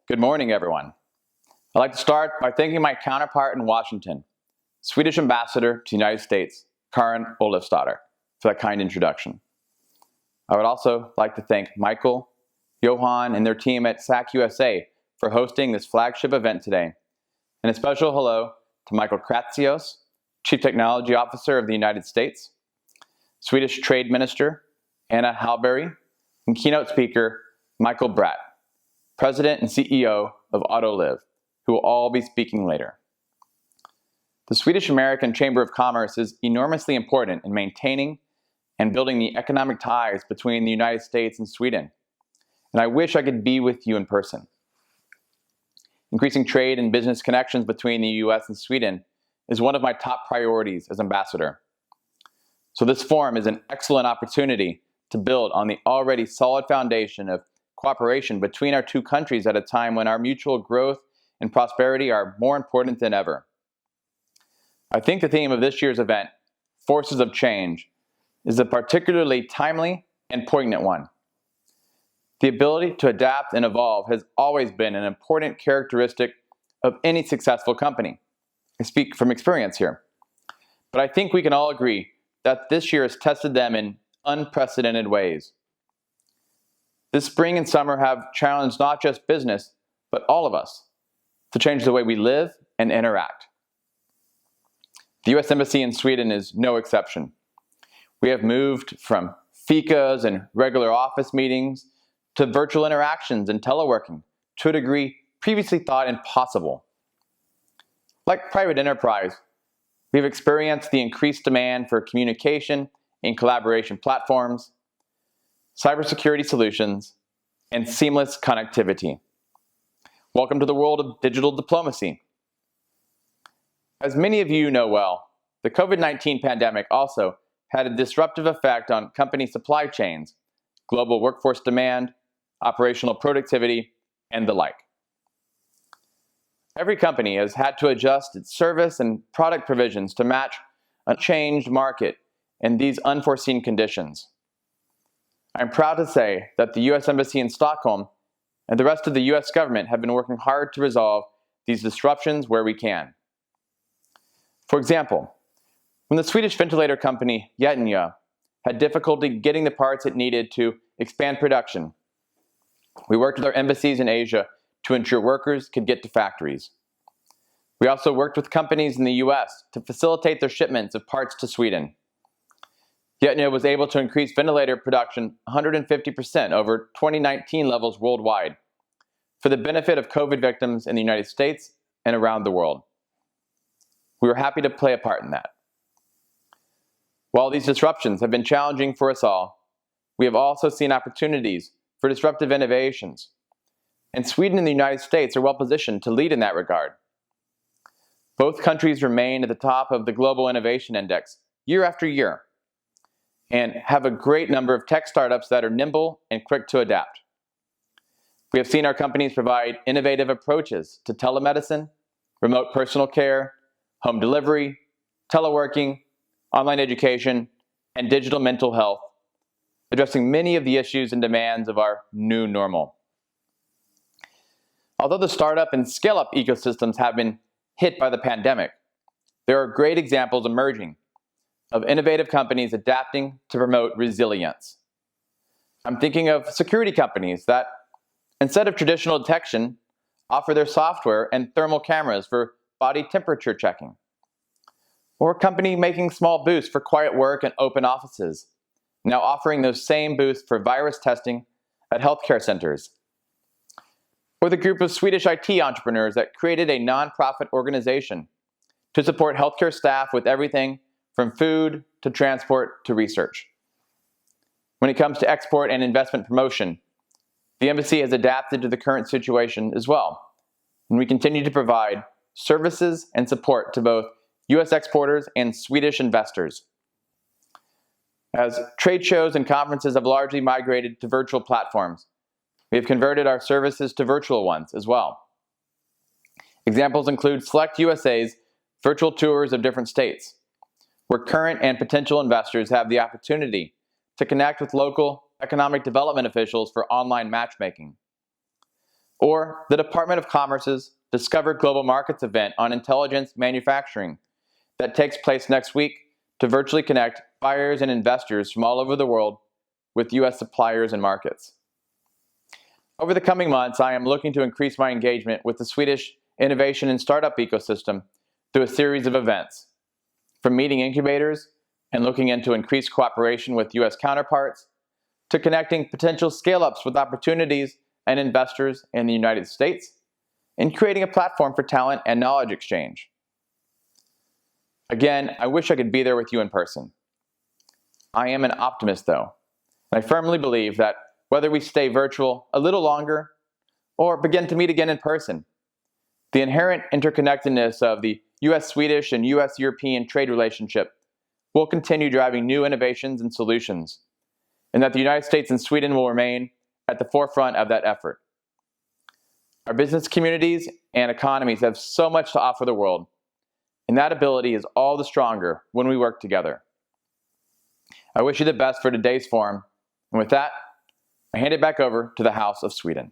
Good morning, everyone. I'd like to start by thanking my counterpart in Washington, Swedish Ambassador to the United States, Karin Olofsdotter, for that kind introduction. I would also like to thank Michael, Johan, and their team at SACC-USA for hosting this flagship event today. And a special hello to Michael Kratsios, Chief Technology Officer of the United States, Swedish Trade Minister Anna Hallberg, and keynote speaker Michael Bratt, President and CEO of Autoliv, who will all be speaking later. The Swedish-American Chamber of Commerce is enormously important in maintaining and building the economic ties between the United States and Sweden, and I wish I could be with you in person. Increasing trade and business connections between the US and Sweden is one of my top priorities as ambassador. So this forum is an excellent opportunity to build on the already solid foundation of cooperation between our two countries at a time when our mutual growth and prosperity are more important than ever. I think the theme of this year's event, Forces of Change, is a particularly timely and poignant one. The ability to adapt and evolve has always been an important characteristic of any successful company. I speak from experience here. But I think we can all agree that this year has tested them in unprecedented ways. This spring and summer have challenged not just business, but all of us to change the way we live and interact. The U.S. Embassy in Sweden is no exception. We have moved from ficas and regular office meetings to virtual interactions and teleworking to a degree previously thought impossible. Like private enterprise, we've experienced the increased demand for communication and collaboration platforms, cybersecurity solutions, and seamless connectivity. Welcome to the world of digital diplomacy. As many of you know well, the COVID-19 pandemic also had a disruptive effect on company supply chains, global workforce demand, operational productivity, and the like. Every company has had to adjust its service and product provisions to match a changed market in these unforeseen conditions. I'm proud to say that the U.S. Embassy in Stockholm and the rest of the U.S. government have been working hard to resolve these disruptions where we can. For example, when the Swedish ventilator company Getinge had difficulty getting the parts it needed to expand production, we worked with our embassies in Asia to ensure workers could get to factories. We also worked with companies in the U.S. to facilitate their shipments of parts to Sweden. Getinge was able to increase ventilator production 150% over 2019 levels worldwide for the benefit of COVID victims in the United States and around the world. We were happy to play a part in that. While these disruptions have been challenging for us all, we have also seen opportunities for disruptive innovations, and Sweden and the United States are well positioned to lead in that regard. Both countries remain at the top of the Global Innovation Index year after year, and have a great number of tech startups that are nimble and quick to adapt. We have seen our companies provide innovative approaches to telemedicine, remote personal care, home delivery, teleworking, online education, and digital mental health, addressing many of the issues and demands of our new normal. Although the startup and scale-up ecosystems have been hit by the pandemic, there are great examples emerging of innovative companies adapting to promote resilience. I'm thinking of security companies that, instead of traditional detection, offer their software and thermal cameras for body temperature checking. Or a company making small booths for quiet work and open offices, now offering those same booths for virus testing at healthcare centers. Or the group of Swedish IT entrepreneurs that created a nonprofit organization to support healthcare staff with everything from food to transport to research. When it comes to export and investment promotion, the embassy has adapted to the current situation as well, and we continue to provide services and support to both U.S. exporters and Swedish investors. As trade shows and conferences have largely migrated to virtual platforms, we have converted our services to virtual ones as well. Examples include SACC-USA's virtual tours of different states, where current and potential investors have the opportunity to connect with local economic development officials for online matchmaking. or the Department of Commerce's Discover Global Markets event on intelligence manufacturing that takes place next week to virtually connect buyers and investors from all over the world with U.S. suppliers and markets. Over the coming months, I am looking to increase my engagement with the Swedish innovation and startup ecosystem through a series of events, from meeting incubators and looking into increased cooperation with U.S. counterparts, to connecting potential scale-ups with opportunities and investors in the United States, and creating a platform for talent and knowledge exchange. Again, I wish I could be there with you in person. I am an optimist, though, and I firmly believe that whether we stay virtual a little longer or begin to meet again in person, the inherent interconnectedness of the U.S.-Swedish and U.S.-European trade relationship will continue driving new innovations and solutions, and that the United States and Sweden will remain at the forefront of that effort. Our business communities and economies have so much to offer the world, and that ability is all the stronger when we work together. I wish you the best for today's forum, and with that, I hand it back over to the House of Sweden.